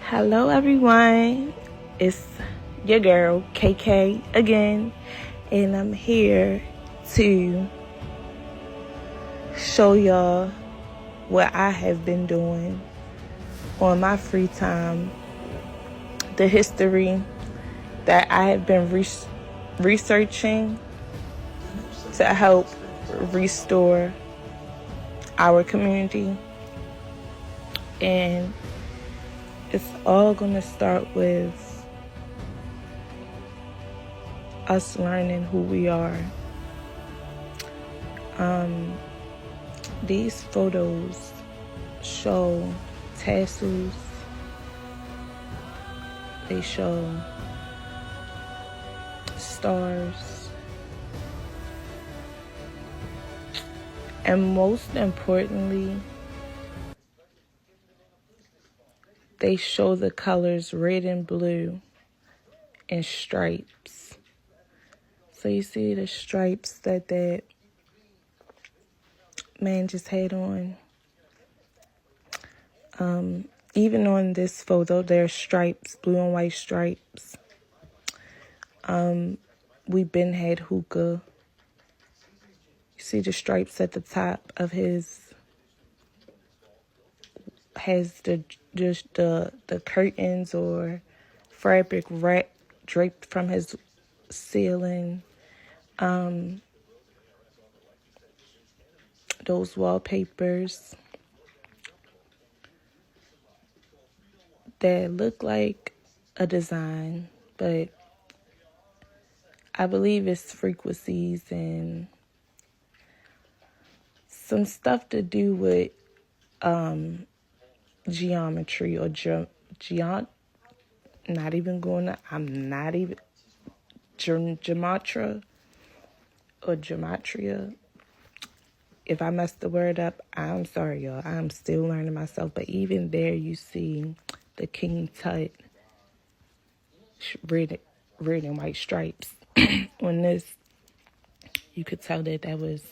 Hello everyone, it's your girl KK again, and I'm here to show y'all what I have been doing on my free time, the history that I have been researching to help restore our community. And it's all going to start with us learning who we are. These photos show tassels. They show stars. And most importantly, they show the colors red and blue and stripes. So you see the stripes that man just had on. Even on this photo, there are stripes, blue and white stripes. We been had hookah. You see the stripes at the top of his, has the curtains or fabric wrap draped from his ceiling. Those wallpapers that look like a design, but I believe it's frequencies and some stuff to do with geometry or gematria. If I messed the word up, I'm sorry, y'all. I'm still learning myself. But even there, you see the King Tut red and white stripes. On this, you could tell that was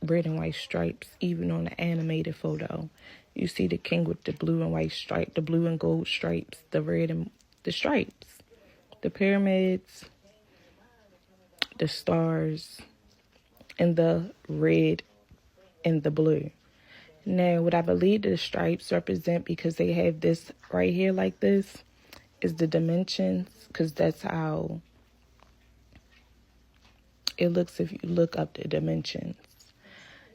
red and white stripes. Even on the animated photo, you see the king with the blue and white stripe, the blue and gold stripes, the red and the stripes, the pyramids, the stars, and the red and the blue. Now, what I believe the stripes represent, because they have this right here like this, is the dimensions, because that's how it looks if you look up the dimensions.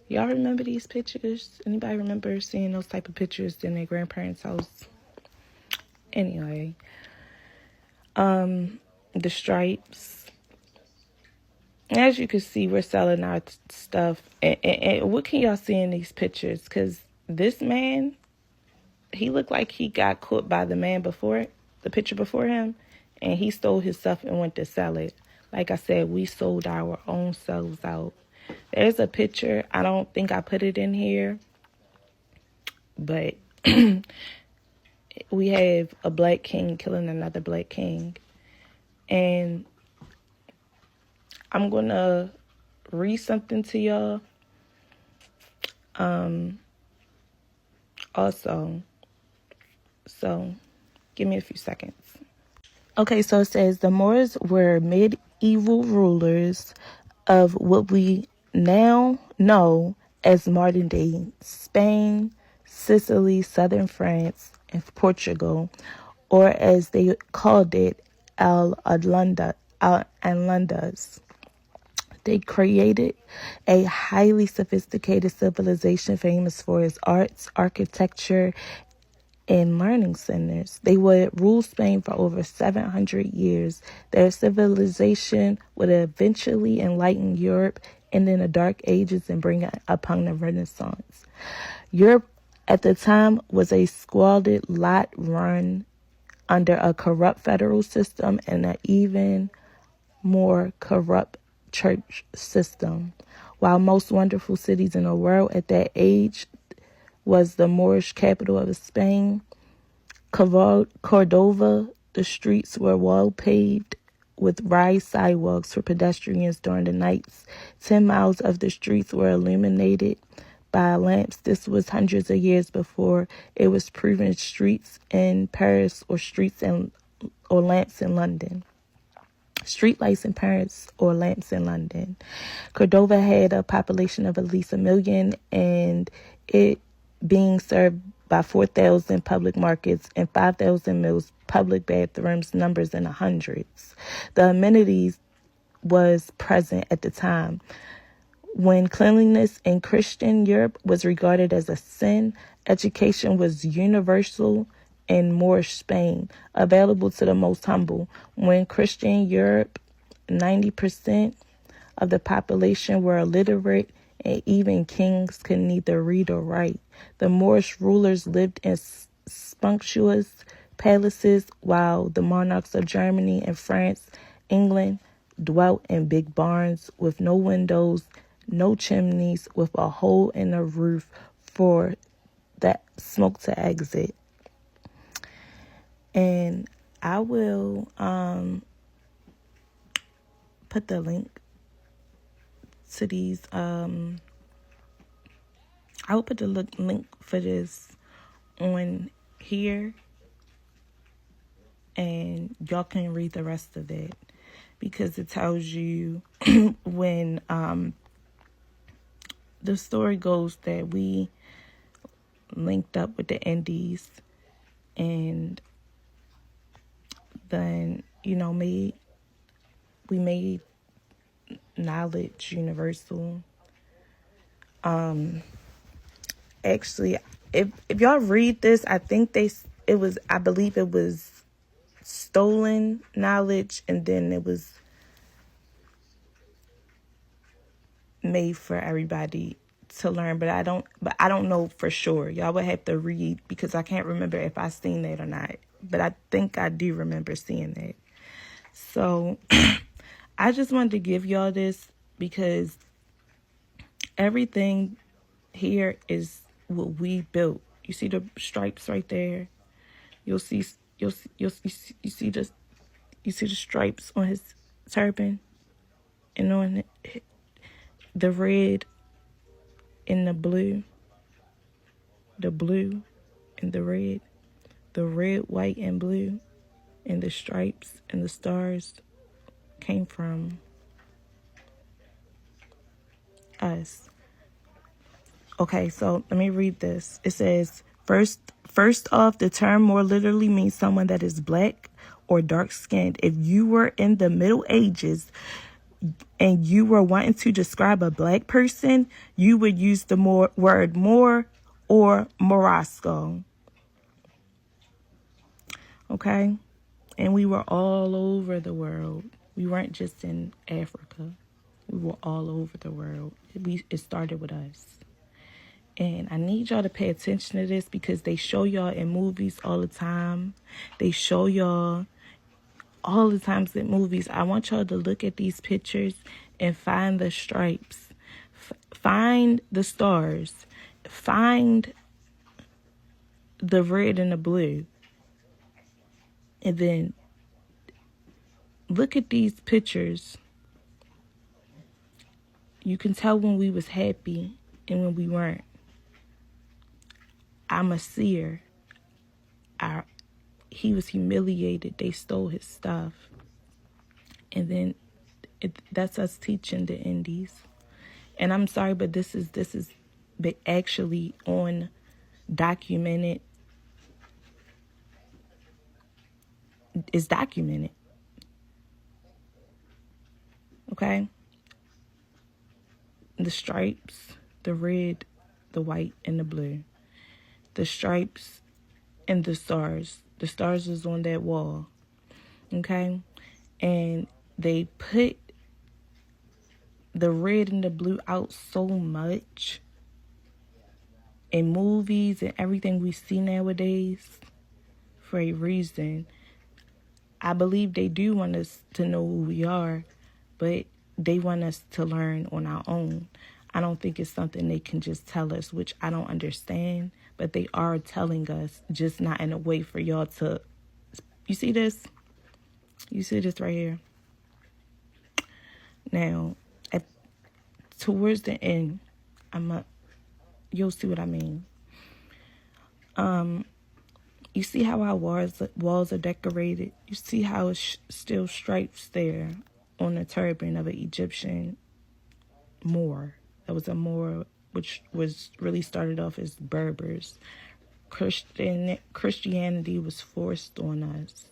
Y'all remember these pictures? Anybody remember seeing those type of pictures in their grandparents' house? Anyway, the stripes. As you can see, we're selling our stuff. And what can y'all see in these pictures? Because this man, he looked like he got caught by the man before, the picture before him, and he stole his stuff and went to sell it. Like I said, we sold our own selves out. There's a picture. I don't think I put it in here, but we have a black king killing another black king. And I'm going to read something to y'all. Also, so give me a few seconds. Okay, so it says the Moors were medieval rulers of what we now know as modern day Spain, Sicily, southern France, and Portugal, or as they called it, Al-Andalas. They created a highly sophisticated civilization famous for its arts, architecture, and learning centers. They would rule Spain for over 700 years. Their civilization would eventually enlighten Europe and in the Dark Ages and bring upon the Renaissance. Europe at the time was a squalid lot run under a corrupt federal system and an even more corrupt church system. While most wonderful cities in the world at that age was the Moorish capital of Spain, Cordova, the streets were well paved with raised sidewalks for pedestrians during the nights. 10 miles of the streets were illuminated by lamps. This was hundreds of years before it was proven streets in Paris or lamps in London. Street lights in Paris or lamps in London. Cordova had a population of at least 1 million, and it being served by 4,000 public markets and 5,000 mills, public bathrooms, numbers in the hundreds. The amenities was present at the time. When cleanliness in Christian Europe was regarded as a sin, education was universal in Moorish Spain, available to the most humble. When Christian Europe, 90% of the population were illiterate, and even kings could neither read or write. The Moorish rulers lived in sumptuous palaces, while the monarchs of Germany and France, England, dwelt in big barns with no windows, no chimneys, with a hole in the roof for that smoke to exit. And I will put the link to these. I will put the link for this on here, and y'all can read the rest of it, because it tells you when the story goes that we linked up with the Indies, and then we made knowledge universal. Actually, if y'all read this, I believe it was stolen knowledge, and then it was made for everybody to learn, but I don't know for sure. Y'all would have to read, because I can't remember if I seen that or not, but I think I do remember seeing that. So I just wanted to give y'all this, because everything here is what we built. You see the stripes right there? You see the stripes on his turban, and on the red and the blue and the red, white, and blue, and the stripes and the stars came from us. Okay, so let me read this. It says, first off, the term more literally means someone that is black or dark-skinned. If you were in the Middle Ages and you were wanting to describe a black person, you would use the word Moor or Morosco. Okay? And we were all over the world. We weren't just in Africa. We were all over the world. It started with us. And I need y'all to pay attention to this, because they show y'all in movies all the time. They show y'all all the times in movies. I want y'all to look at these pictures and find the stripes. Find the stars. Find the red and the blue. And then look at these pictures. You can tell when we was happy and when we weren't. I'm a seer. He was humiliated. They stole his stuff. And then that's us teaching the Indies. And I'm sorry, but this is actually on documented. It's documented. Okay? The stripes, the red, the white, and the blue. The stripes and the stars. The stars is on that wall. Okay? And they put the red and the blue out so much in movies and everything we see nowadays for a reason. I believe they do want us to know who we are, but they want us to learn on our own. I don't think it's something they can just tell us, which I don't understand, but they are telling us, just not in a way for y'all to... You see this? You see this right here? Now, towards the end, I'm going to You'll see what I mean. You see how our walls are decorated? You see how it's still stripes there on the turban of an Egyptian Moor. That was a Moor, which was really started off as Berbers. Christianity was forced on us.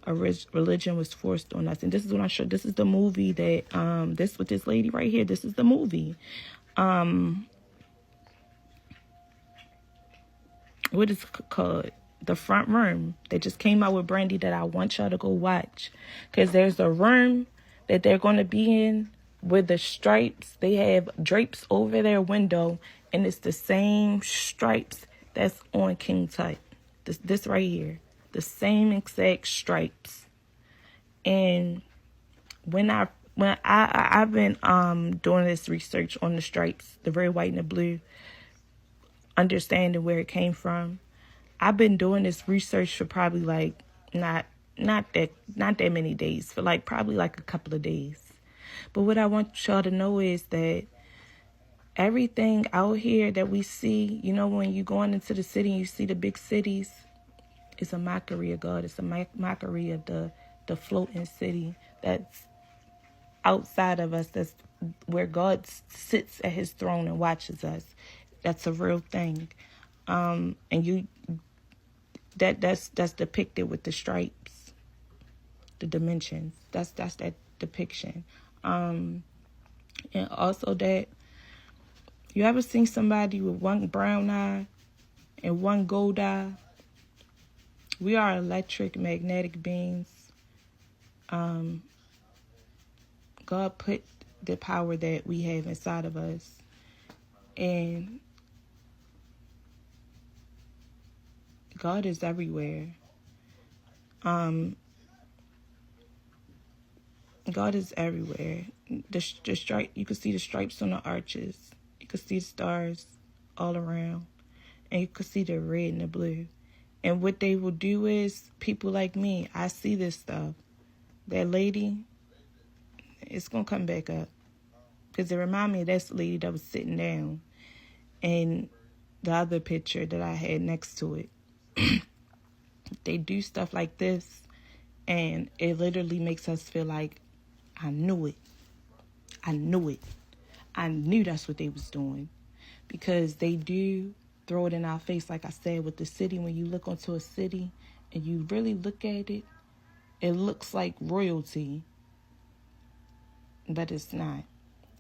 A religion was forced on us. And this is what I showed. This is the movie that, this with this lady right here. This is the movie. What is it called? The Front Room. They just came out with Brandy that I want y'all to go watch. Because there's a room that they're going to be in with the stripes. They have drapes over their window. And it's the same stripes that's on King Tut. This right here. The same exact stripes. And I've been doing this research on the stripes, the red, white, and the blue, understanding where it came from. I've been doing this research for probably like not that many days, for like probably like a couple of days. But what I want y'all to know is that everything out here that we see, you know, when you going into the city and you see the big cities, it's a mockery of God. It's a mockery of the floating city that's outside of us. That's where God sits at his throne and watches us. That's a real thing. And that's depicted with the stripes, the dimensions. That's that depiction. And also that you ever seen somebody with one brown eye and one gold eye? We are electric magnetic beings. God put the power that we have inside of us. And God is everywhere. God is everywhere. The stripe, you can see the stripes on the arches. You can see the stars all around. And you can see the red and the blue. And what they will do is, people like me, I see this stuff. That lady, it's going to come back up. Because it reminds me of that lady that was sitting down. And the other picture that I had next to it. They do stuff like this. And it literally makes us feel like, I knew it. I knew it. I knew that's what they was doing. Because they do throw it in our face, like I said, with the city. When you look onto a city and you really look at it, it looks like royalty, but it's not.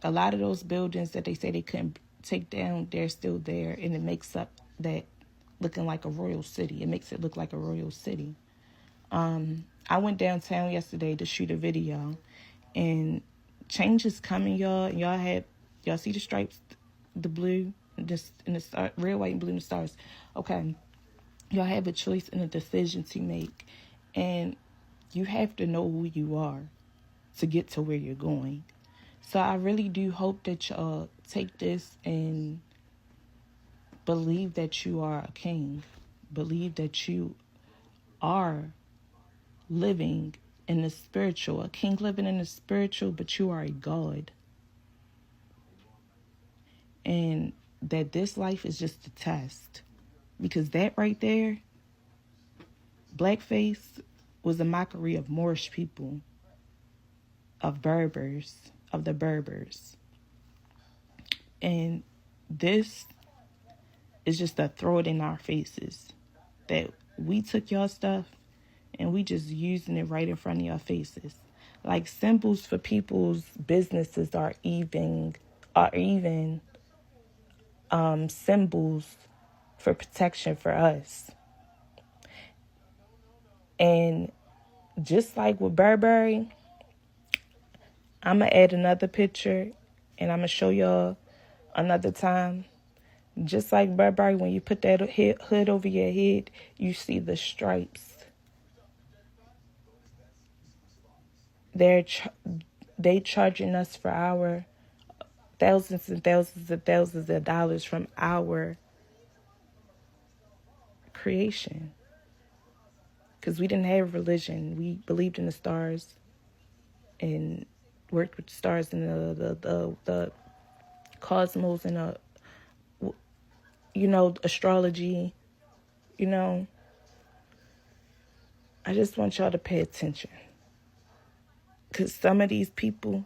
A lot of those buildings that they say they couldn't take down, they're still there, and it makes up that looking like a royal city. It makes it look like a royal city. I went downtown yesterday to shoot a video, and change is coming, y'all. And y'all see the stripes, the blue, just in the star, red, white, and blue, and the stars. Okay, y'all have a choice and a decision to make, and you have to know who you are to get to where you're going. So I really do hope that y'all take this and believe that you are a king. Believe that you are living in the spiritual. A king living in the spiritual, but you are a God. And that this life is just a test. Because that right there, blackface, was a mockery of Moorish people, of Berbers, of the Berbers. And this is just to throw it in our faces. That we took y'all stuff and we just using it right in front of your faces. Like symbols for people's businesses are even symbols for protection for us. And just like with Burberry, I'm going to add another picture and I'm going to show y'all another time. Just like Burberry, when you put that hood over your head, you see the stripes. They charging us for our thousands and thousands and thousands of dollars from our creation. Because we didn't have religion. We believed in the stars and worked with the stars and the cosmos and astrology, I just want y'all to pay attention. Because some of these people,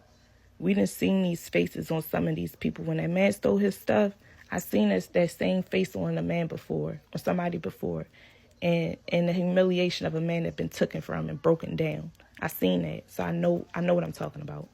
we done seen these faces on some of these people. When that man stole his stuff, I seen that same face on a man before, or somebody before. And the humiliation of a man that been taken from and broken down. I seen that. So I know what I'm talking about.